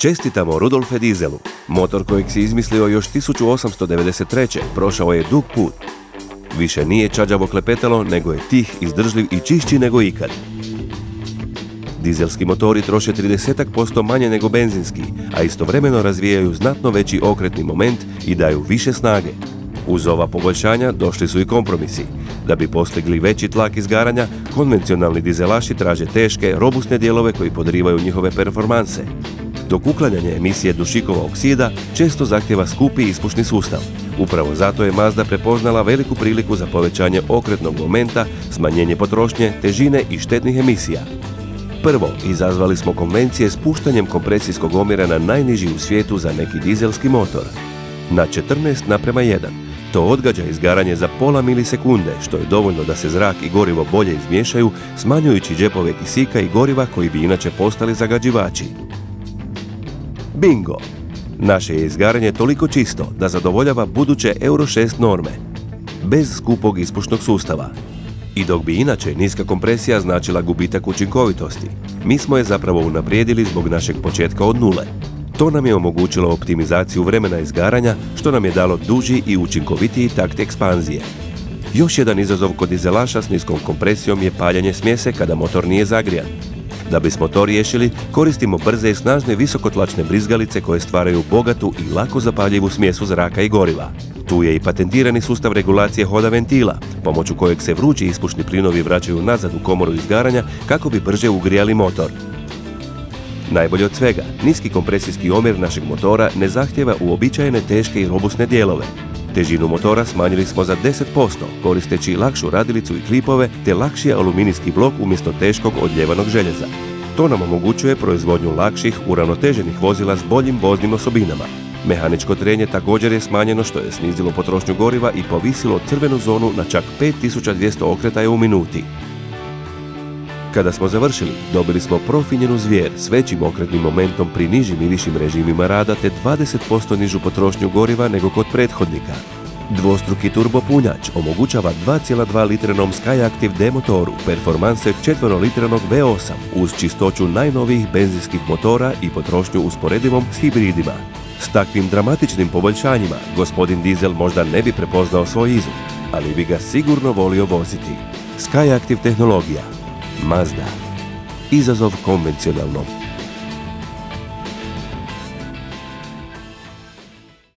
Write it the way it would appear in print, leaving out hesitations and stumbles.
Čestitamo Rudolfe Dieselu. Motor kojeg si izmislio još 1893. prošao je dug put. Više nije čađavo klepetalo, nego je tih, izdržljiv i čišći nego ikad. Dizelski motori troše 30% manje nego benzinski, a istovremeno razvijaju znatno veći okretni moment i daju više snage. Uz ova poboljšanja došli su i kompromisi. Da bi postigli veći tlak izgaranja, konvencionalni dizelaši traže teške, robustne dijelove koji podrivaju njihove performanse. Dok uklanjanje emisije dušikova oksida često zahtjeva skupi ispušni sustav. Upravo zato je Mazda prepoznala veliku priliku za povećanje okretnog momenta, smanjenje potrošnje, težine i štetnih emisija. Prvo, izazvali smo konvencije spuštanjem kompresijskog omjera na najniži u svijetu za neki dizelski motor. Na 14:1. To odgađa izgaranje za pola milisekunde, što je dovoljno da se zrak i gorivo bolje izmiješaju, smanjujući džepove kisika i goriva koji bi inače postali zagađivači. Bingo! Naše je izgaranje toliko čisto da zadovoljava buduće Euro 6 norme, bez skupog ispušnog sustava. I dok bi inače niska kompresija značila gubitak učinkovitosti, mi smo je zapravo unaprijedili zbog našeg početka od nule. To nam je omogućilo optimizaciju vremena izgaranja, što nam je dalo duži i učinkovitiji takt ekspanzije. Još jedan izazov kod dizelaša s niskom kompresijom je paljenje smjese kada motor nije zagrijan. Da bismo to riješili, koristimo brze i snažne visokotlačne brizgalice koje stvaraju bogatu i lako zapaljivu smjesu zraka i goriva. Tu je i patentirani sustav regulacije hoda ventila, pomoću kojeg se vrući ispušni plinovi vraćaju nazad u komoru izgaranja kako bi brže ugrijali motor. Najbolje od svega, niski kompresijski omjer našeg motora ne zahtjeva uobičajene teške i robustne dijelove. Težinu motora smanjili smo za 10%, koristeći lakšu radilicu i klipove te lakši aluminijski blok umjesto teškog odljevanog željeza. To nam omogućuje proizvodnju lakših, uravnoteženih vozila s boljim voznim osobinama. Mehaničko trenje također je smanjeno, što je snizilo potrošnju goriva i povisilo crvenu zonu na čak 5200 okretaja u minuti. Kada smo završili, dobili smo profinjenu zvijer s većim okretnim momentom pri nižim i višim režimima rada te 20% nižu potrošnju goriva nego kod prethodnika. Dvostruki turbopunjač omogućava 2,2 litrenom SkyActiv D motoru performanse 4-litrenog V8 uz čistoću najnovijih benzinskih motora i potrošnju usporedivom s hibridima. S takvim dramatičnim poboljšanjima gospodin Diesel možda ne bi prepoznao svoj izum, ali bi ga sigurno volio voziti. SkyActiv tehnologija. Mazda. Izazov konvencionalnom.